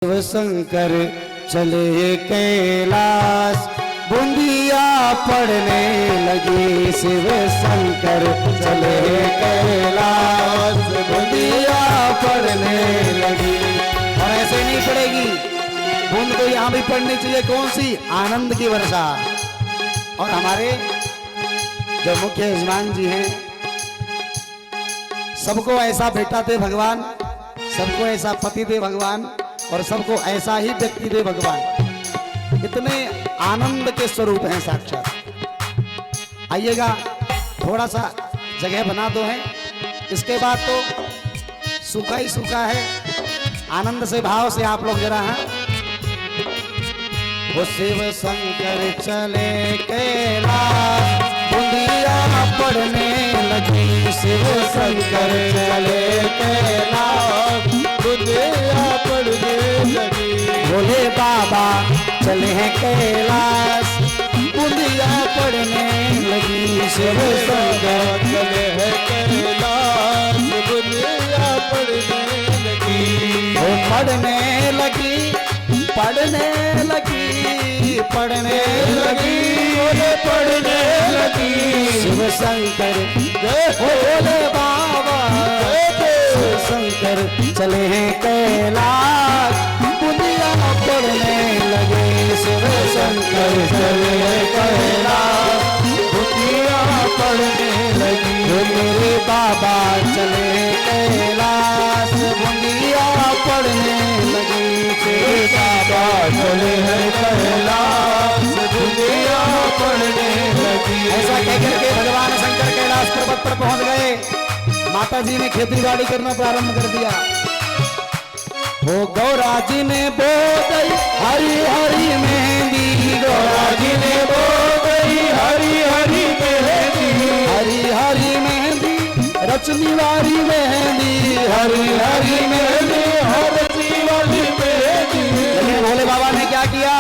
शिव शंकर चले कैलाश, बूंदिया पड़ने लगी। शिव शंकर चले कैलाश, बूंदिया पड़ने लगी। और ऐसे नहीं पड़ेगी, बूंद तो यहाँ भी पड़नी चाहिए। कौन सी? आनंद की वर्षा। और हमारे जो मुख्य यजमान जी हैं, सबको ऐसा बेटा दे भगवान, सबको ऐसा पति दे भगवान, और सबको ऐसा ही व्यक्ति दे भगवान। इतने आनंद के स्वरूप हैं साक्षात। आइएगा, थोड़ा सा जगह बना दो है, इसके बाद तो सूखा ही सूखा है। आनंद से, भाव से आप लोग जरा। हैं वो शिव शंकर चले कैलाश, बूंदिया पड़ने लगी। शिव शंकर चले कैलाश, बूंदिया पड़ने लगी। भोले बाबा चले हैं कैलाश, बूंदिया पड़ने लगी। शिव शंकर चले हैं कैलाश, बूंदिया पड़ने लगी। वो पड़ने लगी, पड़ने लगी, पड़ने लगी, पड़ने लगी। शिव शंकर भोले बाबा, शिव शंकर चले हैं कैलाश, बूंदिया पड़ने लगे। शिव शंकर चले हैं कैलाश, बूंदिया पड़ने लगी। मेरे बाबा चले कैलाश, बूंदिया पड़ने लगी। शिव बाबा चले हैं कैलाश, बूंदिया पड़ने लगी। ऐसा कहकर के भगवान शंकर कैलाश पर्वत पर पहुंच गए। माता जी ने खेती बाड़ी करना प्रारंभ कर दिया। वो गौरा जी ने बो गई हरी हरी मेहंदी, गौरा जी ने बो गई हरी हरी मेहंदी, हरी हरी मेहंदी, रचनी वाली मेहंदी, हरी हरी मेहंदी, रचनी वाली मेहंदी। लेकिन भोले बाबा ने क्या किया?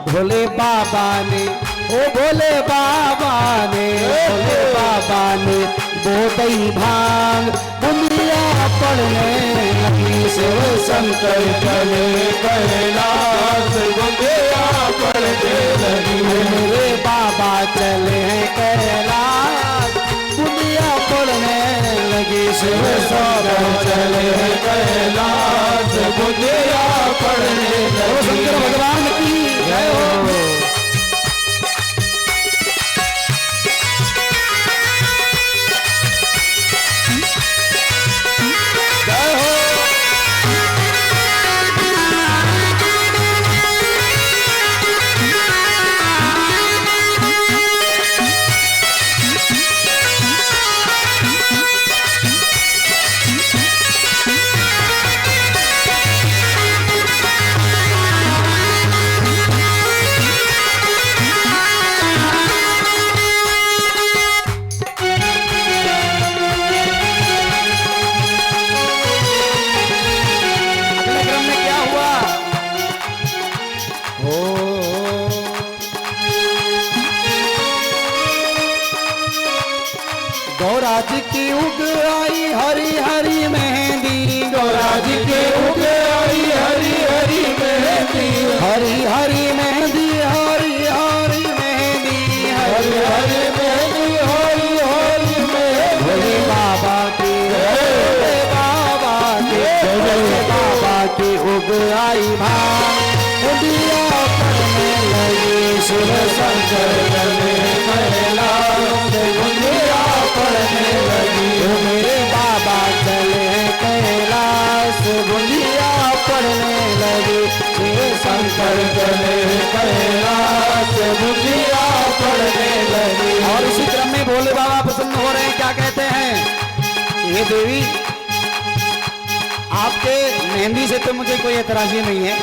भोले बाबा ने, ओ भोले बाबा ने, भोले बाबा ने बो गई भांग, बूंदिया पड़ने लगी। शिव शंकर चले कैलाश, बूंदिया पड़ने लगी। मेरे बाबा चले हैं कैलाश, बूंदिया पड़ने लगी। शिव शंकर चले हैं कैलाश, बूंदिया पड़ने लगी। शंकर भगवान की जय हो। गौरा जी की उग आई हरी हरी मेहंदी, गौरा जी की उग आई हरी हरी मेहंदी, हरी हरी मेहंदी, हरी हरी मेहंदी, हरी हरी मेहंदी, हरी हरी मेहंदी। भोले बाबा की, भोले बाबा की, भोले बाबा की उग आई भांग, बूंदिया पड़ने लगी। शिव शंकर चले कैलाश, बूंदिया पड़ने लगी। मेरे बाबा चले कैलाश, बूंदिया पड़ने लगी। शिव शंकर चले कैलाश, बूंदिया पड़ने लगी। और इसी क्रम में भोले बाबा प्रसन्न हो रहे हैं। क्या कहते हैं? ये देवी, आपके मेहंदी से तो मुझे कोई एतराजी नहीं है,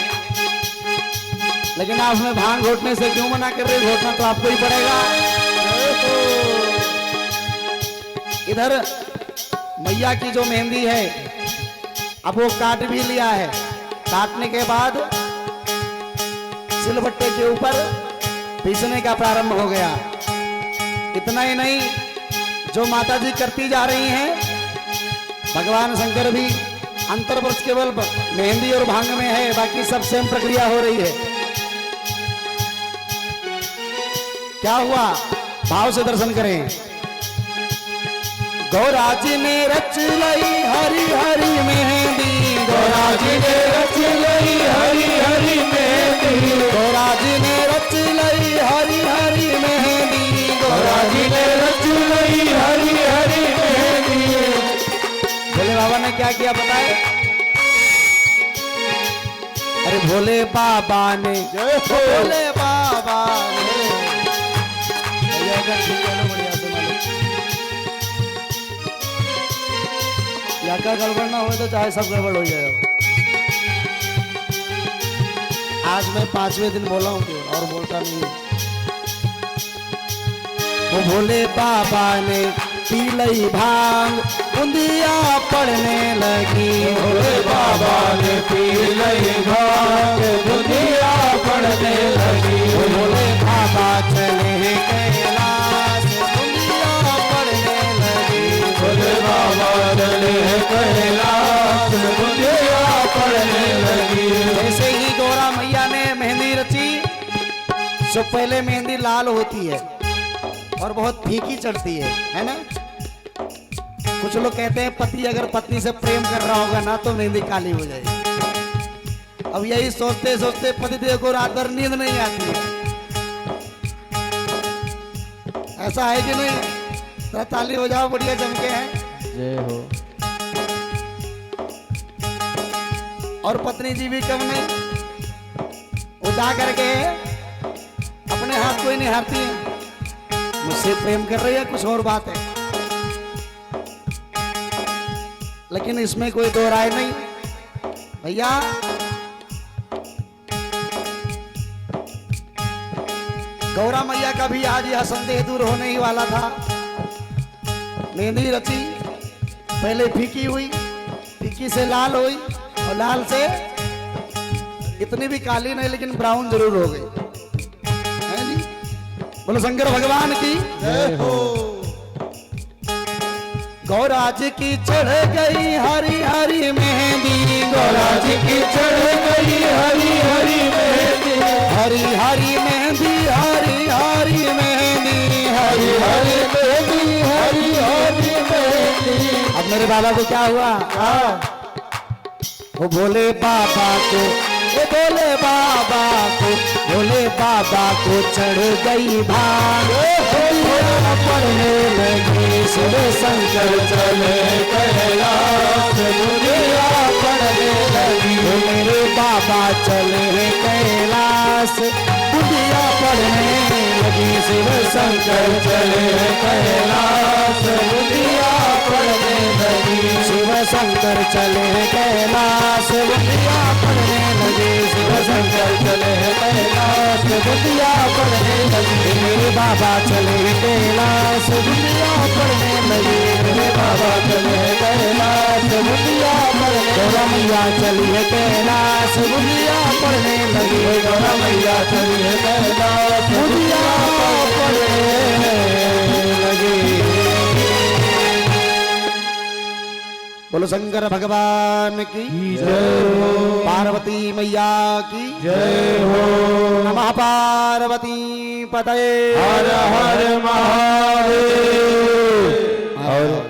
लेकिन आप हमें भांग घोटने से क्यों मना कर रहे? घोटना तो आपको ही पड़ेगा। इधर मैया की जो मेहंदी है, अब वो काट भी लिया है। काटने के बाद सिलबट्टे के ऊपर पीसने का प्रारंभ हो गया। इतना ही नहीं, जो माता जी करती जा रही हैं, भगवान शंकर भी अंतर बस केवल मेहंदी और भांग में है, बाकी सब सेम प्रक्रिया हो रही है। क्या हुआ, भाव से दर्शन करें। गौराज ने रच लई हरी हरी मेहंदी, गौराज ने रच लई हरी हरी मेहंदी, गौराज ने रच लई हरी हरी मेहंदी, गौराज ने रच लई हरी हरी मेहंदी। भोले बाबा ने क्या किया बताए? अरे भोले बाबा ने, भोले बाबा ने, बढ़िया से मालिक, या का गड़बड़ ना हो तो चाहे सब गड़बड़ हो जाए। आज मैं 5वें दिन बोला हूँ क्यों और बोलता नहीं। वो भोले बाबा ने पी लई भांग, बुंदिया पड़ने लगी। भोले बाबा ने पी लई भांग, बुंदिया पड़ने लगी। भोले बाबा चले कैलाश, बुंदिया पड़ने लगी। भोले बाबा चले कैलाश, बुंदिया पड़ने लगी। जैसे ही गौरा मैया ने मेहंदी रची, तो पहले मेहंदी लाल होती है और बहुत फीकी चढ़ती है ना। कुछ लोग कहते हैं पति अगर पत्नी से प्रेम कर रहा होगा ना तो मेहंदी काली हो जाएगी। अब यही सोचते सोचते पतिदेव को रात भर नींद नहीं आती है। ऐसा है कि नहीं? तो ताली हो जाओ, बढ़िया जमके हैं। जय हो। और पत्नी जी भी कम नहीं, उठा करके अपने हाथ कोई नहीं हारती है। मुझसे प्रेम कर रही है कुछ और बात है, लेकिन इसमें कोई दो राय नहीं भैया। गौरा मैया का भी आज यह संदेह दूर होने ही वाला था। मेहंदी रची, पहले फीकी हुई, फीकी से लाल हुई और लाल से इतनी भी काली नहीं लेकिन ब्राउन जरूर हो गई। है जी? बोलो शंकर भगवान की जय हो। गौराज की चढ़ गई हरी हरी मेहंदी, गौराज की चढ़ गई हरी हरी मेहंदी, हरी हरी मेहंदी, हरी हरी मेहंदी, हरी हरी मेहंदी, हरी हरी मेहंदी। अब मेरे बाबा को क्या हुआ? वो भोले बाबा को, वो भोले बाबा को, भोले बाबा को चढ़ गई भांग, पढ़ने लगे शिव शंकर चले कैलाश, बुंदिया पड़ने लगी। मेरे बाबा चले कैलाश, बुंदिया पढ़ने लगी। शिव शंकर चले कैलाश, बुंदिया पड़ने लगी। शिव शंकर चले कैलाश, बुंदिया पढ़ने लगे। शिव शंकर चले कैलाश, बुंदिया पढ़ने लगे। मेरे बाबा चले कैलाश, बुंदिया पढ़ने लगे। मेरे बाबा चले कैलाश, बुंदिया पढ़ने। गौरा मैया चली है कैलाश, बुंदिया पढ़ने लगी। गौरा मैया चली कैलाश, बुंदिया पढ़ने लगे। बोलो शंकर भगवान की जय हो। पार्वती मैया की जय हो। नमः पार्वती पतये। हर हर महादेव। और